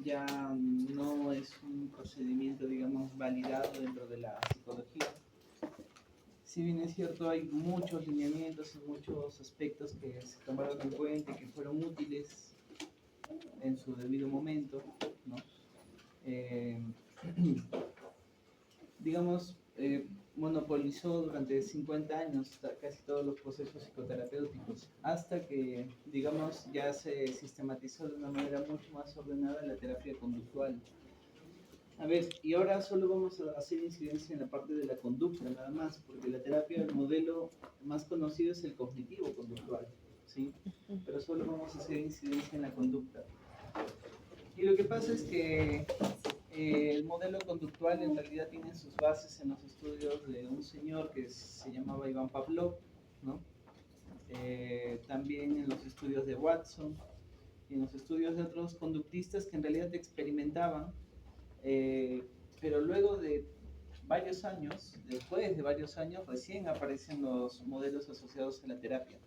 ya no es un procedimiento, digamos, validado dentro de la psicología. Si bien es cierto, hay muchos lineamientos y muchos aspectos que se tomaron en cuenta y que fueron útiles en su debido momento, ¿no? Eh, digamos, monopolizó durante 50 años casi todos los procesos psicoterapéuticos, hasta que, digamos, ya se sistematizó de una manera mucho más ordenada la terapia conductual. A ver, y ahora solo vamos a hacer incidencia en la parte de la conducta, nada más, porque la terapia, el modelo más conocido es el cognitivo conductual, ¿sí? Pero solo vamos a hacer incidencia en la conducta. Y lo que pasa es que el modelo conductual en realidad tiene sus bases en los estudios de un señor que se llamaba Iván Pavlov, ¿no? También en los estudios de Watson y en los estudios de otros conductistas que en realidad experimentaban, eh, pero luego de varios años, después de varios años, recién aparecen los modelos asociados a la terapia.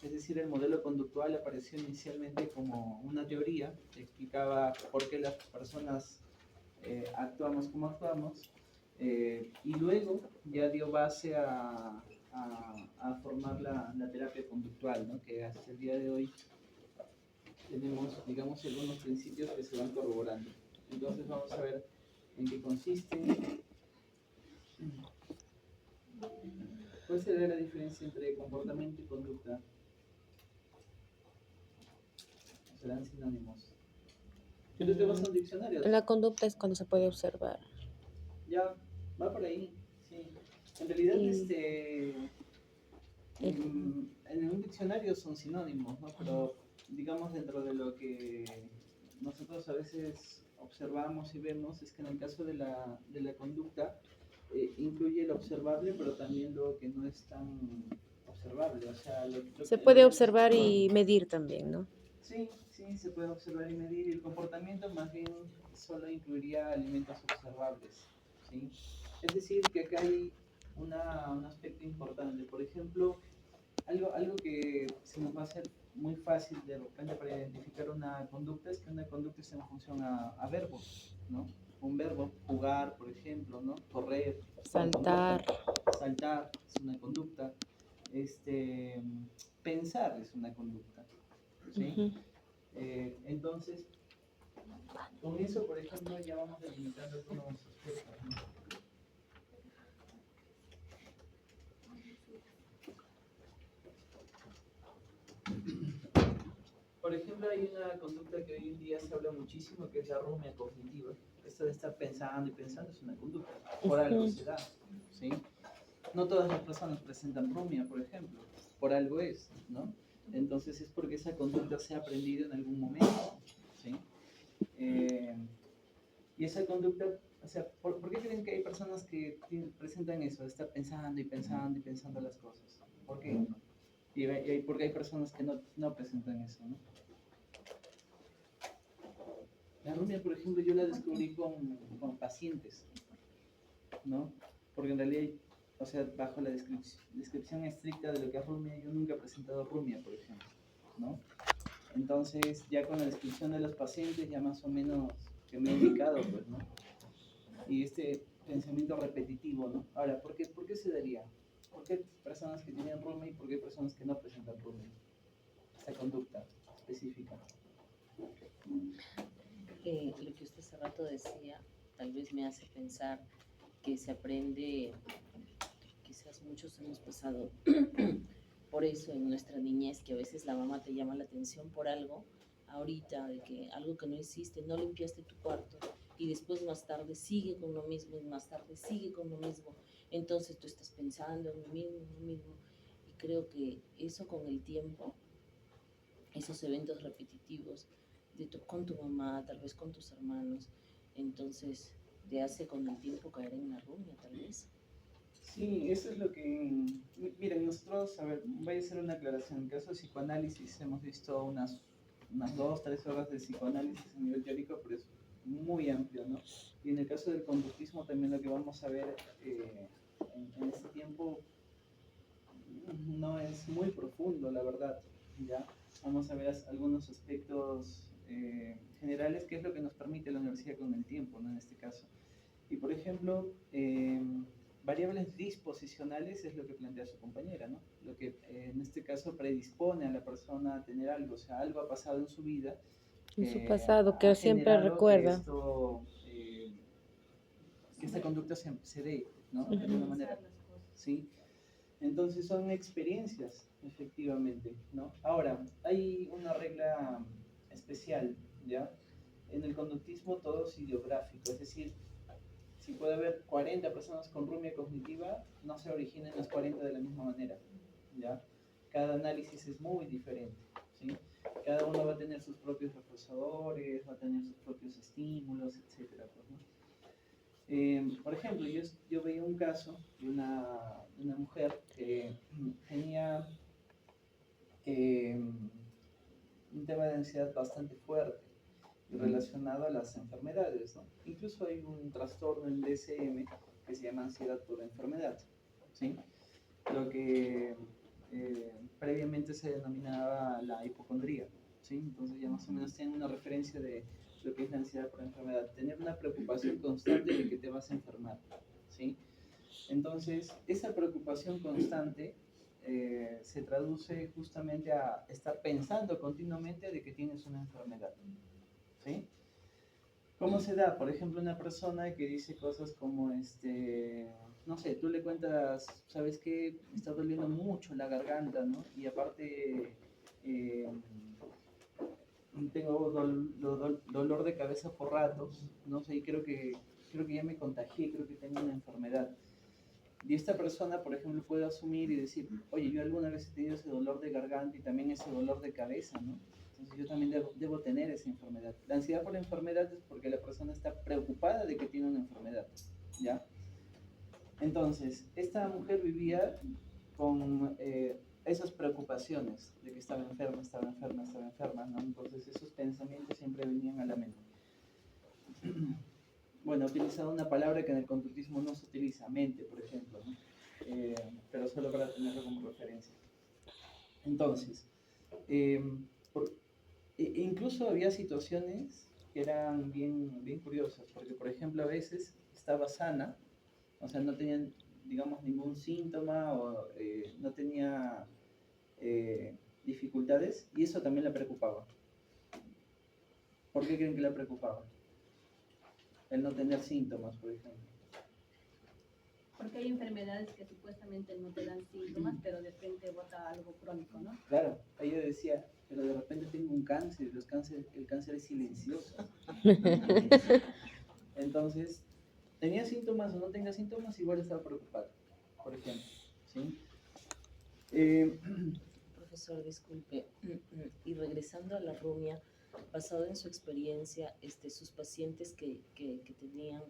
Es decir, el modelo conductual apareció inicialmente como una teoría que explicaba por qué las personas actuamos como actuamos, y luego ya dio base a formar la terapia conductual, ¿no? Que hasta el día de hoy tenemos, digamos, algunos principios que se van corroborando. Entonces vamos a ver en qué consiste. ¿Cuál sería la diferencia entre comportamiento y conducta? Serán sinónimos. Si tú te vas a un diccionario, La conducta es cuando se puede observar. ya va por ahí, sí. En realidad, Y el- en un diccionario son sinónimos, ¿no? Pero digamos dentro de lo que nosotros a veces observamos y vemos es que en el caso de la conducta incluye lo observable, pero también lo que no es tan observable. O sea, lo Se que en puede realidad es... observar y medir también, ¿no? Sí, sí, se puede observar y medir. Y el comportamiento más bien solo incluiría alimentos observables, ¿sí? Es decir, que acá hay un aspecto importante. Por ejemplo, algo que se nos va a hacer muy fácil de repente para identificar una conducta es que una conducta está en función a verbos, ¿no? Un verbo, jugar, por ejemplo, ¿no? Correr, es una conducta. Saltar. Saltar es una conducta. Este, pensar es una conducta, ¿sí? Ujú. Entonces, con eso, por ejemplo, ya vamos delimitando algunos aspectos, ¿no? Por ejemplo, hay una conducta que hoy en día se habla muchísimo, que es la rumia cognitiva. Esto de estar pensando y pensando es una conducta. Por algo Ujú. se da, ¿sí? No todas las personas presentan rumia, por ejemplo. Por algo es, ¿no? Entonces es porque esa conducta se ha aprendido en algún momento, ¿sí? Eh, y esa conducta, o sea, ¿por qué creen que hay personas que presentan eso, de estar pensando y pensando y pensando las cosas? ¿Por qué? Y porque hay personas que no presentan eso, ¿no? La rumia, por ejemplo, yo la descubrí con pacientes, ¿no? Porque en realidad, o sea, bajo la descripción estricta de lo que es rumia, yo nunca he presentado rumia, por ejemplo, ¿no? Entonces, ya con la descripción de los pacientes, ya más o menos que me he indicado, pues, ¿no? Y este pensamiento repetitivo, ¿no? Ahora, por qué se daría? ¿Por qué personas que tienen rumia y por qué personas que no presentan rumia? Esta conducta específica. Lo que usted hace rato decía, tal vez me hace pensar que se aprende, quizás muchos hemos pasado por eso en nuestra niñez, que a veces la mamá te llama la atención por algo, ahorita, de que algo que no hiciste, no limpiaste tu cuarto, y después más tarde sigue con lo mismo, y más tarde sigue con lo mismo, entonces tú estás pensando en lo mismo, y creo que eso con el tiempo, esos eventos repetitivos con tu mamá, tal vez con tus hermanos, entonces te hace con el tiempo caer en la rumia, tal vez. Sí, eso es lo que... Miren, nosotros, a ver, voy a hacer una aclaración. En caso de psicoanálisis hemos visto unas 2, 3 horas de psicoanálisis a nivel teórico, pero es muy amplio, ¿no? Y en el caso del conductismo también lo que vamos a ver en este tiempo no es muy profundo, la verdad, ¿ya? Vamos a ver algunos aspectos generales, que es lo que nos permite la universidad con el tiempo, ¿no? En este caso. Y por ejemplo, variables disposicionales es lo que plantea su compañera, ¿no? Lo que en este caso predispone a la persona a tener algo, o sea, algo ha pasado en su vida En su que pasado, ha que siempre generado que recuerda. esto, que esta conducta se dé, ¿no? De alguna manera, ¿sí? Entonces son experiencias, efectivamente, ¿no? Ahora, hay una regla especial, ¿ya? En el conductismo todo es ideográfico, es decir, si puede haber 40 personas con rumia cognitiva, no se originen las 40 de la misma manera, ¿ya? Cada análisis es muy diferente, ¿sí? Cada uno va a tener sus propios reforzadores, va a tener sus propios estímulos, etcétera, pues, ¿no? Por ejemplo, yo veía un caso de una mujer que tenía eh, un tema de ansiedad bastante fuerte y relacionado a las enfermedades, ¿no? Incluso hay un trastorno en DSM que se llama ansiedad por enfermedad, ¿sí? Lo que previamente se denominaba la hipocondría, ¿sí? Entonces ya más o menos tienen una referencia de lo que es la ansiedad por enfermedad, tener una preocupación constante de que te vas a enfermar, ¿sí? Entonces, esa preocupación constante se traduce justamente a estar pensando continuamente de que tienes una enfermedad, ¿sí? ¿Cómo se da? Por ejemplo, una persona que dice cosas como, no sé, tú le cuentas, ¿sabes qué? Me está doliendo mucho la garganta, ¿no? Y aparte, eh, tengo dolor de cabeza por ratos, no sé, y creo que ya me contagié, creo que tengo una enfermedad. Y esta persona, por ejemplo, puede asumir y decir, oye, yo alguna vez he tenido ese dolor de garganta y también ese dolor de cabeza, ¿no? Entonces yo también debo tener esa enfermedad. La ansiedad por la enfermedad es porque la persona está preocupada de que tiene una enfermedad, ¿ya? Entonces, esta mujer vivía con esas preocupaciones de que estaba enferma, estaba enferma, estaba enferma, ¿no? Entonces esos pensamientos siempre venían a la mente. Bueno, he utilizado una palabra que en el conductismo no se utiliza, mente, por ejemplo, ¿no? Pero solo para tenerlo como referencia. Entonces, eh, por, incluso había situaciones que eran bien curiosas, porque por ejemplo a veces estaba sana, o sea, no tenía, digamos, ningún síntoma o no tenía dificultades, y eso también la preocupaba. ¿Por qué creen que la preocupaba? El no tener síntomas, por ejemplo. Porque hay enfermedades que supuestamente no te dan síntomas, pero de frente bota algo crónico, ¿no? Claro, ella decía, pero de repente tengo un cáncer, el cáncer es silencioso. Entonces, tenía síntomas o no tenía síntomas, igual estaba preocupado, por ejemplo, ¿sí? Profesor, disculpe. Y regresando a la rumia, basado en su experiencia, sus pacientes que tenían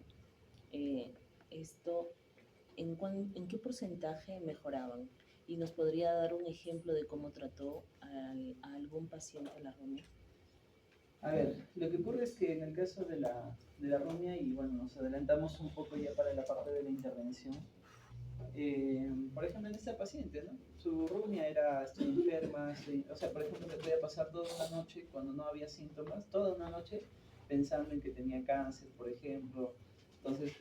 esto, ¿en qué porcentaje mejoraban? ¿Y nos podría dar un ejemplo de cómo trató a algún paciente la rumia? A ver, lo que ocurre es que en el caso de la rumia, y bueno, nos adelantamos un poco ya para la parte de la intervención, por ejemplo, en esta paciente, ¿no? Su rumia era, estoy enferma, o sea, por ejemplo, me podía pasar toda una noche cuando no había síntomas, toda una noche pensando en que tenía cáncer, por ejemplo. Entonces,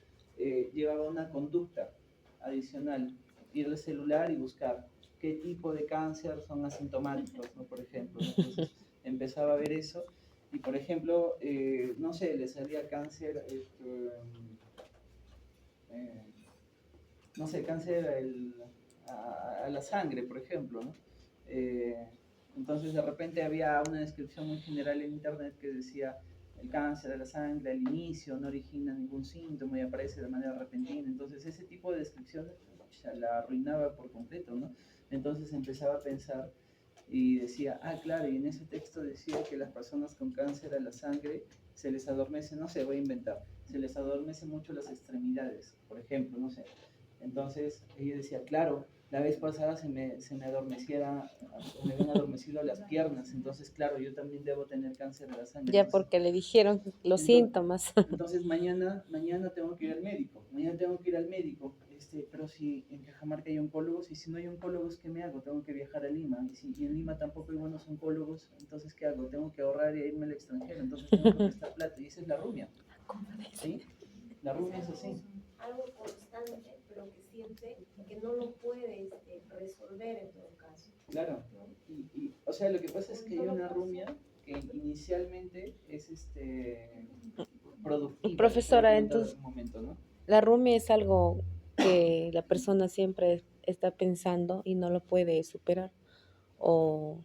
llevaba una conducta adicional, ir al celular y buscar qué tipo de cáncer son asintomáticos, ¿no? Por ejemplo, ¿no? Entonces, empezaba a ver eso y, por ejemplo, no sé, le salía cáncer, eh, no sé, cáncer a la sangre, por ejemplo, ¿no? Entonces de repente había una descripción muy general en internet que decía el cáncer a la sangre al inicio no origina ningún síntoma y aparece de manera repentina. Entonces ese tipo de descripciones ya la arruinaba por completo, ¿no? Entonces empezaba a pensar y decía, ah, claro, y en ese texto decía que las personas con cáncer a la sangre se les adormece, no sé, voy a inventar, se les adormece mucho las extremidades, por ejemplo, no sé. Entonces ella decía, claro, la vez pasada se me habían adormecido las piernas, entonces claro, yo también debo tener cáncer de la sangre. Ya Entonces, porque le dijeron los síntomas. entonces mañana tengo que ir al médico, pero si en Cajamarca hay oncólogos, y si no hay oncólogos, ¿qué me hago? Tengo que viajar a Lima, y en Lima tampoco hay buenos oncólogos, entonces ¿qué hago? Tengo que ahorrar e irme al extranjero, entonces tengo que prestar plata, y esa es la rumia, ¿sí? La rumia es así. Algo constante, pero que siente que no lo puede resolver en todo caso. Claro, ¿No? o sea, lo que pasa es que hay una rumia que inicialmente es productiva. Profesora, en entonces, algún momento, ¿no? la rumia es algo que la persona siempre está pensando y no lo puede superar. O,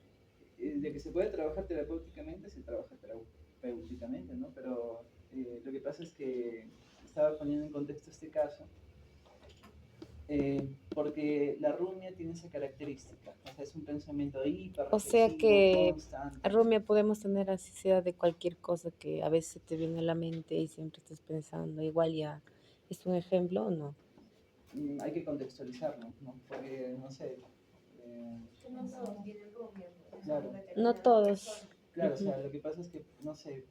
De que se puede trabajar terapéuticamente, se trabaja terapéuticamente, ¿no? Pero lo que pasa es que estaba poniendo en contexto este caso, porque la rumia tiene esa característica, o sea, es un pensamiento o sea hiperreflexivo, que constante. rumia podemos tener así sea de cualquier cosa que a veces te viene a la mente y siempre estás pensando. Igual ya, ¿es un ejemplo o no? Hay que contextualizarlo, ¿no? Porque, no sé, Que no todos tienen rumia, ¿no? claro. Son No determinadas todos. personas. claro, o Ujú. sea, lo que pasa es que, no sé,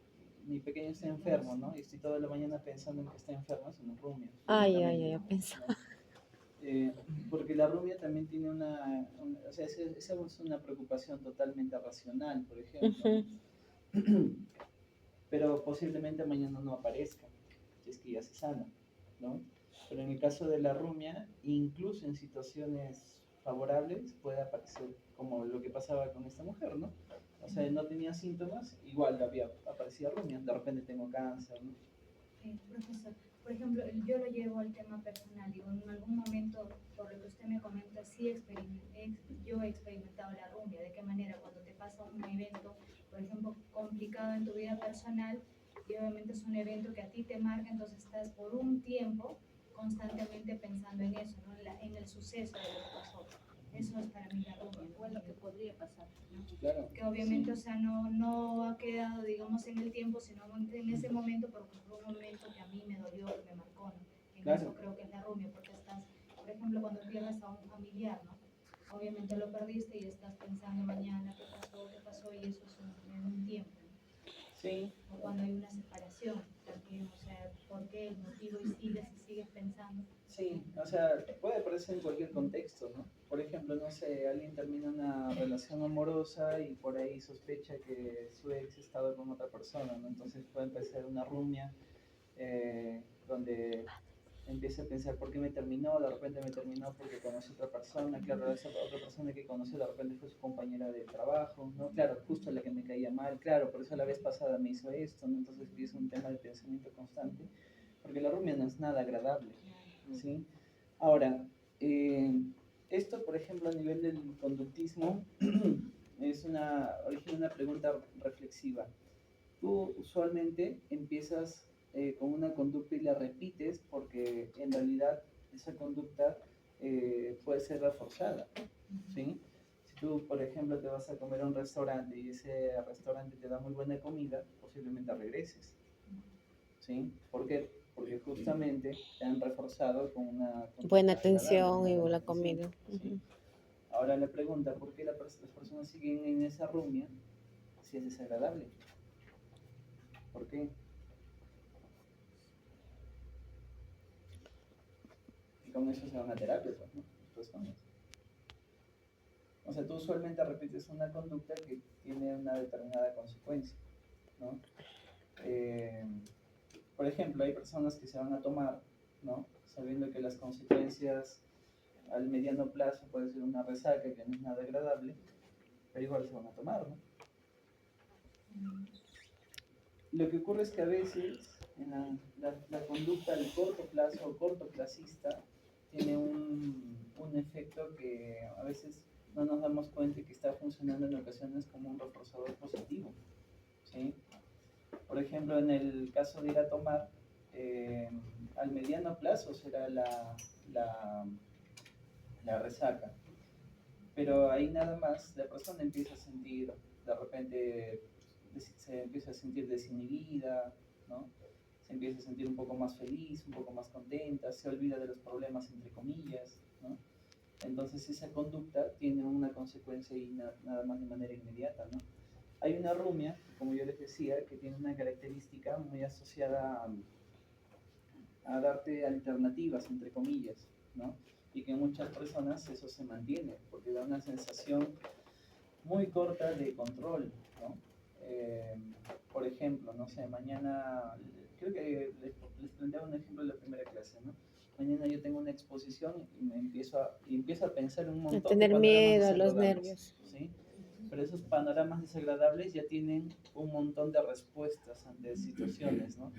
mi pequeño está enfermo, ¿no? Y estoy toda la mañana pensando en que está enfermo, es una rumia. Ay, ay, Directamente, ay, pensaba. ¿no? Porque la rumia también tiene o sea, esa es una preocupación totalmente racional, por ejemplo, Ujú. ¿no? Pero posiblemente mañana no aparezca, si es que ya se sana, ¿no? Pero en el caso de la rumia, incluso en situaciones favorables puede aparecer, como lo que pasaba con esta mujer, ¿no? O sea, no tenía síntomas, igual aparecía rumia, de repente tengo cáncer, ¿no? Profesor, por ejemplo, yo lo llevo al tema personal, digo, en algún momento, por lo que usted me comenta, sí yo he experimentado la rumia, de qué manera cuando te pasa un evento, por ejemplo, complicado en tu vida personal, y obviamente es un evento que a ti te marca, entonces estás por un tiempo constantemente pensando en eso, ¿no? En el suceso de lo que pasó. Eso es para mí la rumia, O en lo que podría pasar, ¿no? Claro. Que obviamente, Sí. o sea, no ha quedado, digamos, en el tiempo, sino en ese momento, porque fue un momento que a mí me dolió, que me marcó, ¿no? En Claro. eso creo que es la rumia, porque estás, por ejemplo, cuando pierdes a un familiar, ¿no? Obviamente lo perdiste y estás pensando mañana qué pasó, y eso es en un tiempo, ¿no? Sí. O cuando hay una separación también, o sea, ¿por qué el motivo y sigues pensando? Sí, o sea, puede aparecer en cualquier contexto, ¿no? Por ejemplo, no sé, alguien termina una relación amorosa y por ahí sospecha que su ex estaba con otra persona, ¿no? Entonces puede empezar una rumia donde empieza a pensar por qué me terminó, de repente me terminó porque conocí a otra persona, claro, esa otra persona que conoció de repente fue su compañera de trabajo, ¿no? Claro, justo la que me caía mal, claro, por eso la vez pasada me hizo esto, ¿no? Entonces empieza un tema de pensamiento constante, porque la rumia no es nada agradable, ¿sí? Ahora, esto, por ejemplo, a nivel del conductismo, origina una pregunta reflexiva. Tú usualmente empiezas con una conducta y la repites porque en realidad esa conducta puede ser reforzada, ¿sí? Si tú, por ejemplo, te vas a comer a un restaurante y ese restaurante te da muy buena comida, posiblemente regreses, ¿sí? ¿Por qué? Porque justamente te han reforzado con una Buena conducta agradable, atención y una buena la atención, comida. ¿sí? Ujú. Ahora la pregunta, ¿por qué las personas siguen en esa rumia si es desagradable? ¿Por qué? Y con eso se van a terapia, pues, ¿no? Las personas. O sea, tú usualmente repites una conducta que tiene una determinada consecuencia, ¿no? Eh, por ejemplo, hay personas que se van a tomar, ¿no? Sabiendo que las consecuencias al mediano plazo puede ser una resaca que no es nada agradable, pero igual se van a tomar, ¿no? Lo que ocurre es que a veces en la conducta al corto plazo o cortoplacista tiene un efecto que a veces no nos damos cuenta que está funcionando en ocasiones como un reforzador positivo, ¿sí? Por ejemplo, en el caso de ir a tomar, al mediano plazo será la resaca, pero ahí nada más la persona empieza a sentir, de repente se empieza a sentir desinhibida, ¿no? Se empieza a sentir un poco más feliz, un poco más contenta, se olvida de los problemas entre comillas, ¿no? Entonces esa conducta tiene una consecuencia y nada más de manera inmediata, ¿no? Hay una rumia, como yo les decía, que tiene una característica muy asociada a darte alternativas, entre comillas, ¿no? Y que en muchas personas eso se mantiene, porque da una sensación muy corta de control, ¿no? Por ejemplo, no sé, mañana, creo que les planteaba un ejemplo en la primera clase, ¿no? Mañana yo tengo una exposición y empiezo a pensar en un A montón de tener panoramas miedo, a los desagradables, nervios. ¿sí? Pero esos panoramas desagradables ya tienen un montón de respuestas ante situaciones, ¿no?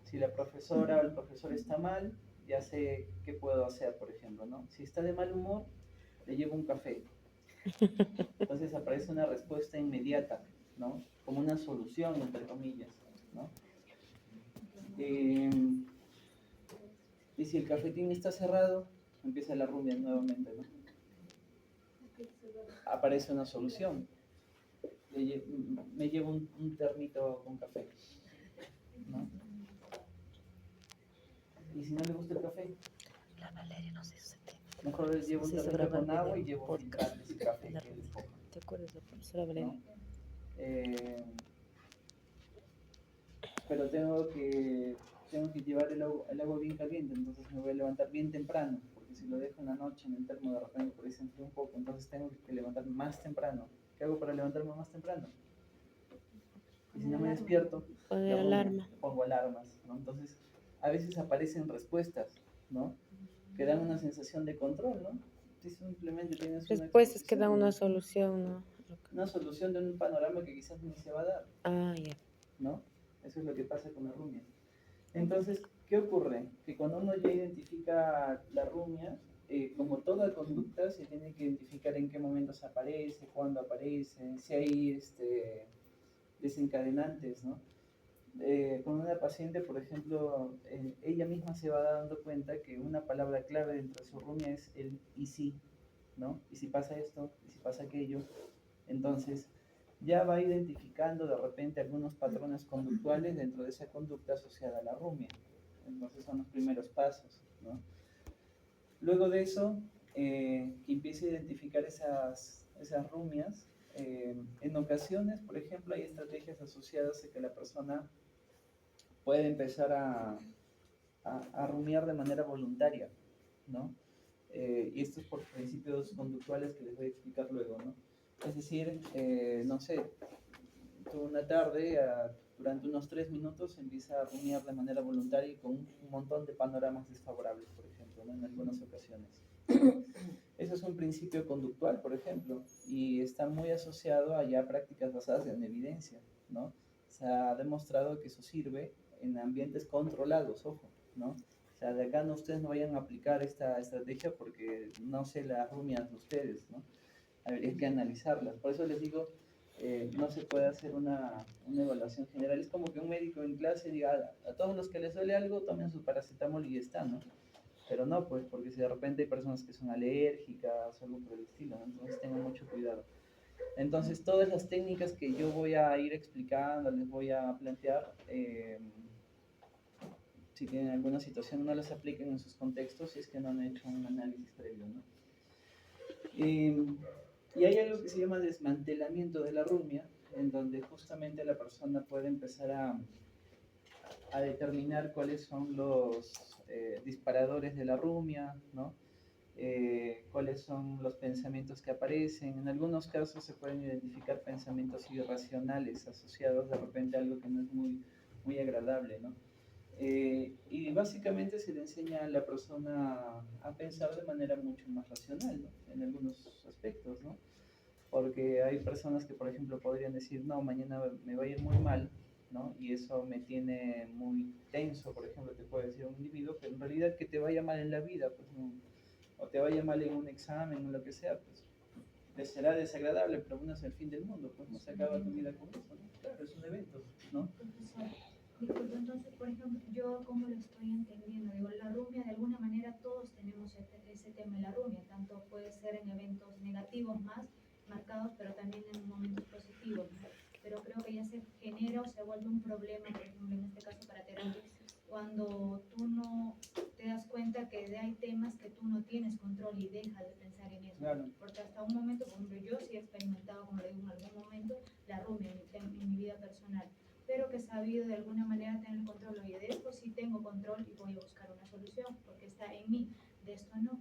Si la profesora o el profesor está mal, ya sé qué puedo hacer, por ejemplo, ¿no? Si está de mal humor, le llevo un café. Entonces aparece una respuesta inmediata, ¿no? Como una solución, entre comillas, ¿no? Eh, y si el cafetín está cerrado, empieza la rumia nuevamente, ¿no? Aparece una solución. Me llevo un termito con café, ¿no? Y si no le gusta el café, La Valeria no sé si te mejor le llevo un se hizo termito grabar con agua y video llevo podcast filtrante ese café en la que él ruta. escoja, ¿Te acuerdas de la profesora Valeria? ¿no? Pero tengo que llevar el agua bien caliente, entonces me voy a levantar bien temprano, porque si lo dejo en la noche en el termo de repente por ahí se enfría un poco, entonces tengo que levantarme más temprano. ¿Qué hago para levantarme más temprano? Y si no me despierto, Poner la rumia, alarma. pongo alarmas, ¿no? Entonces, a veces aparecen respuestas, ¿no? Que dan una sensación de control, ¿no? Si simplemente tienes una Respuestas que dan exposición, una solución, ¿no? una solución de un panorama que quizás ni se va a dar, Ah, ya. ¿no? Eso es lo que pasa con la rumia. Entonces, ¿qué ocurre? Que cuando uno ya identifica la rumia, como toda conducta, se tiene que identificar en qué momentos aparece, cuándo aparece, si hay desencadenantes, ¿no? Con una paciente, por ejemplo, ella misma se va dando cuenta que una palabra clave dentro de su rumia es el y si, ¿no? Y si pasa esto, y si pasa aquello. Entonces, ya va identificando de repente algunos patrones conductuales dentro de esa conducta asociada a la rumia. Entonces son los primeros pasos, ¿no? Luego de eso, que empiece a identificar esas rumias, en ocasiones, por ejemplo, hay estrategias asociadas a que la persona puede empezar a rumiar de manera voluntaria, ¿no? Y esto es por principios conductuales que les voy a explicar luego, ¿no? Es decir, no sé, tú una tarde, durante unos 3 minutos, empieza a rumiar de manera voluntaria y con un montón de panoramas desfavorables, por ejemplo, ¿no? En algunas ocasiones. Eso es un principio conductual, por ejemplo, y está muy asociado a ya prácticas basadas en evidencia, ¿no? Se ha demostrado que eso sirve en ambientes controlados, ojo, ¿no? O sea, de acá no ustedes no vayan a aplicar esta estrategia porque no se las rumian ustedes, ¿no? Habría que analizarlas. Por eso les digo, no se puede hacer una evaluación general. Es como que un médico en clase diga, a todos los que les duele algo, tomen su paracetamol y ya está, ¿no? Pero no, pues, porque si de repente hay personas que son alérgicas o algo por el estilo, ¿no? Entonces tengan mucho cuidado. Entonces, todas las técnicas que yo voy a ir explicando, les voy a plantear, si tienen alguna situación, no las apliquen en sus contextos si es que no han hecho un análisis previo, ¿no? Y hay algo que se llama desmantelamiento de la rumia, en donde justamente la persona puede empezar a determinar cuáles son los disparadores de la rumia, ¿no? Cuáles son los pensamientos que aparecen. En algunos casos se pueden identificar pensamientos irracionales asociados de repente a algo que no es muy agradable, ¿no? Y básicamente se le enseña a la persona a pensar de manera mucho más racional, ¿no? En algunos aspectos, ¿no? Porque hay personas que, por ejemplo, podrían decir, no, mañana me va a ir muy mal, ¿no? Y eso me tiene muy tenso, por ejemplo, te puede decir un individuo, pero en realidad que te vaya mal en la vida, pues no, o te vaya mal en un examen o lo que sea, pues te será desagradable, pero no es el fin del mundo, pues no se acaba tu vida con eso, ¿no? Claro, es un evento, ¿no? Profesor, disculpe, entonces, por ejemplo, yo como lo estoy entendiendo, digo, la rumia, de alguna manera todos tenemos ese tema de la rumia, tanto puede ser en eventos negativos más marcados, pero también en momentos positivos, ¿no? Pero creo que ya se genera o se vuelve un problema, por ejemplo, en este caso para terapia, cuando tú no te das cuenta que hay temas que tú no tienes control y dejas de pensar en eso. Claro. Porque hasta un momento, por ejemplo, yo sí he experimentado, como le digo, en algún momento, la rumia en mi vida personal, pero que he sabido de alguna manera tener el control. Oye, de esto sí tengo control y voy a buscar una solución, porque está en mí, de esto no.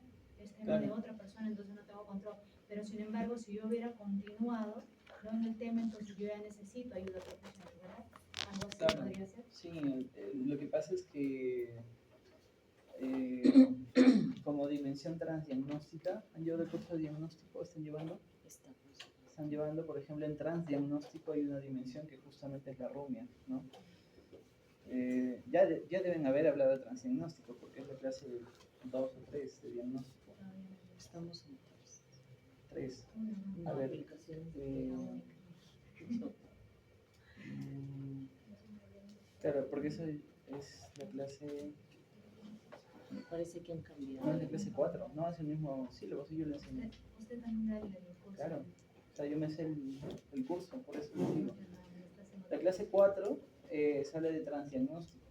Lo que pasa es que como dimensión transdiagnóstica, ¿han llevado el curso de diagnóstico? Están llevando, por ejemplo, en transdiagnóstico hay una dimensión que justamente es la rumia, ¿no? Ya deben haber hablado de transdiagnóstico, porque es la clase 2 o 3 de diagnóstico. Estamos en 3. una A ver, aplicación claro, porque eso es la clase, parece que han no, cambiado. es la clase 4, no, es el mismo sílabo, sí, yo le enseñé. Usted también da el curso. Claro, o sea, yo me sé el curso, por eso les digo. La clase 4 sale de transdiagnóstico.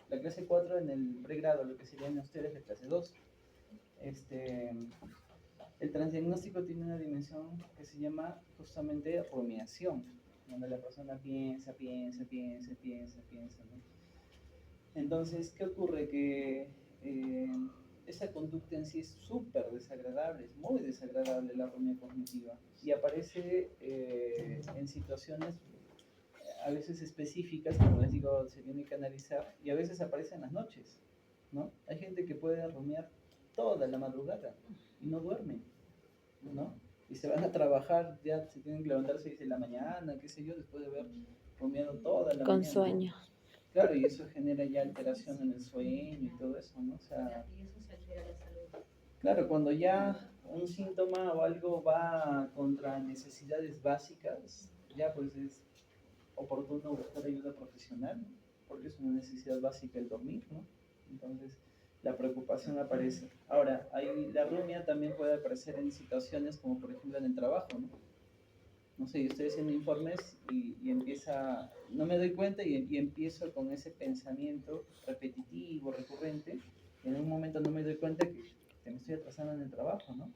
La clase 4 en el pregrado, lo que serían ustedes la clase 2. El transdiagnóstico tiene una dimensión que se llama justamente rumiación, donde la persona piensa, ¿no? Entonces, ¿qué ocurre? Que esa conducta en sí es súper desagradable, es muy desagradable la rumia cognitiva, y aparece en situaciones a veces específicas, como les digo, se tiene que analizar, y a veces aparece en las noches, ¿no? Hay gente que puede rumiar toda la madrugada y no duerme, ¿no? Y se van a trabajar, ya se tienen que levantar a 6 de la mañana, qué sé yo, después de haber rumiado toda la Con mañana. sueño. Claro, y eso genera ya alteración en el sueño y todo eso, ¿no? O sea, Y eso se altera la salud. claro, cuando ya un síntoma o algo va contra necesidades básicas, ya pues es oportuno buscar ayuda profesional, porque es una necesidad básica el dormir, ¿no? Entonces, la preocupación aparece. Ahora, la rumia también puede aparecer en situaciones como por ejemplo en el trabajo, ¿no? No sé, yo estoy haciendo informes y empieza, no me doy cuenta y empiezo con ese pensamiento repetitivo, recurrente, y en un momento no me doy cuenta que me estoy atrasando en el trabajo, ¿no?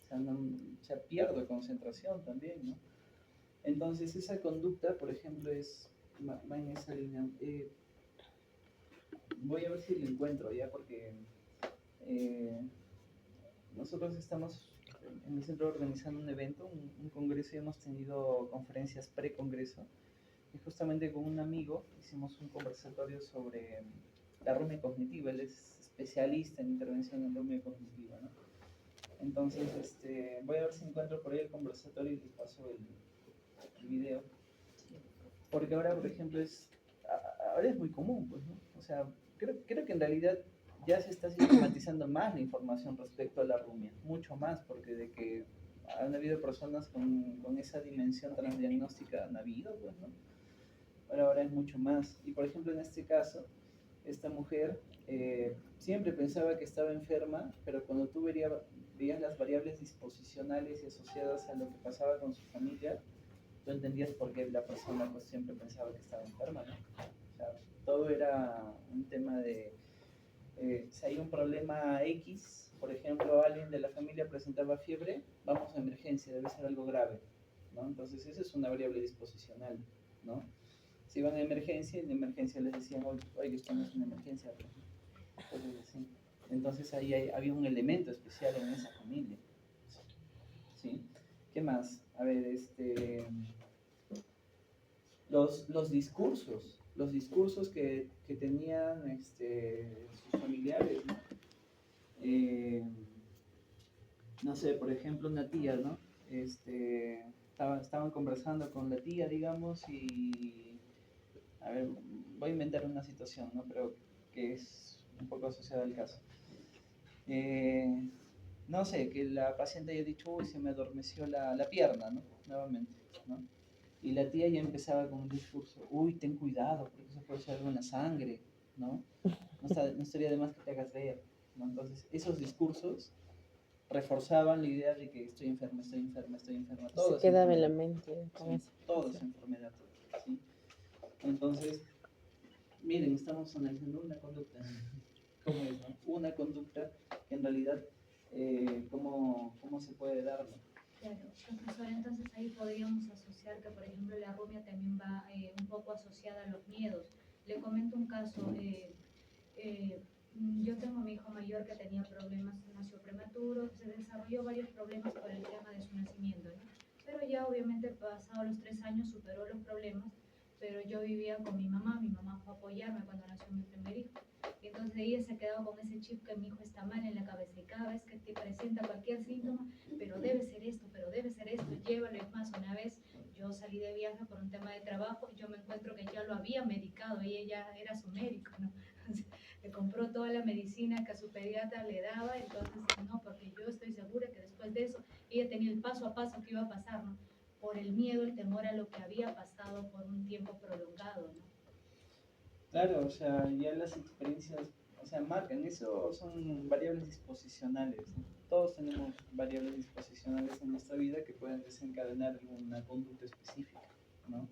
O sea, pierdo concentración también, ¿no? Entonces, esa conducta, por ejemplo, va en esa línea. Voy a ver si lo encuentro ya, porque nosotros estamos en el centro organizando un evento, un congreso, y hemos tenido conferencias pre-congreso, y justamente con un amigo hicimos un conversatorio sobre la rumia cognitiva. Él es especialista en intervención en rumia cognitiva, ¿no? Entonces, voy a ver si encuentro por ahí el conversatorio y les paso el video. Porque ahora, por ejemplo, ahora es muy común, pues, ¿no? O sea, creo que en realidad ya se está sistematizando más la información respecto a la rumia, mucho más, porque de que han habido personas con esa dimensión transdiagnóstica, han habido, pues, ¿no? Pero ahora es mucho más. Y por ejemplo, en este caso, esta mujer siempre pensaba que estaba enferma, pero cuando tú veías las variables disposicionales y asociadas a lo que pasaba con su familia, tú entendías por qué la persona pues siempre pensaba que estaba enferma, ¿no? O sea, todo era un tema de, si hay un problema X, por ejemplo, alguien de la familia presentaba fiebre, vamos a emergencia, debe ser algo grave, ¿no? Entonces, esa es una variable disposicional, ¿no? Si iban a emergencia, en emergencia les decían, oye, esto no es una emergencia, pues, ¿no? Cosas así. Entonces, ahí había un elemento especial en esa familia, ¿sí? ¿Qué más? A ver, los discursos que tenían sus familiares, ¿no? No sé, por ejemplo, una tía, ¿no? Estaban conversando con la tía, digamos, y, a ver, voy a inventar una situación, ¿no? Pero que es un poco asociada al caso. No sé, que la paciente haya dicho, uy, se me adormeció la pierna, ¿no? Nuevamente, ¿no? Y la tía ya empezaba con un discurso, uy, ten cuidado, porque eso puede ser algo en la sangre, ¿no? No estaría de más que te hagas ver, ¿no? Entonces, esos discursos reforzaban la idea de que estoy enferma, estoy enferma, estoy enferma. Todo Se es quedaba en la enfermedad. mente con Sí, eso. todo es enfermedad, ¿sí? Entonces, miren, estamos analizando una conducta. ¿Cómo es, no? Una conducta que en realidad, ¿cómo se puede dar, no? Claro, profesor, entonces ahí podríamos asociar que, por ejemplo, la rumia también va un poco asociada a los miedos. Le comento un caso. Yo tengo a mi hijo mayor que tenía problemas, nació prematuro, se desarrolló varios problemas por el tema de su nacimiento, ¿no? Pero ya obviamente pasados los 3 años superó los problemas pero yo vivía con mi mamá fue a apoyarme cuando nació mi primer hijo. Y entonces ella se ha quedado con ese chip que mi hijo está mal en la cabeza y cada vez que te presenta cualquier síntoma, pero debe ser esto, llévalo. Es más, una vez yo salí de viaje por un tema de trabajo y yo me encuentro que ya lo había medicado y ella era su médico, ¿no? Le compró toda la medicina que a su pediatra le daba, entonces no, porque yo estoy segura que después de eso ella tenía el paso a paso que iba a pasar, ¿no? Por el miedo, el temor a lo que había pasado por un tiempo prolongado, ¿no? Claro, o sea, ya las experiencias, o sea, marcan, eso son variables disposicionales, ¿no? Todos tenemos variables disposicionales en nuestra vida que pueden desencadenar una conducta específica, ¿no?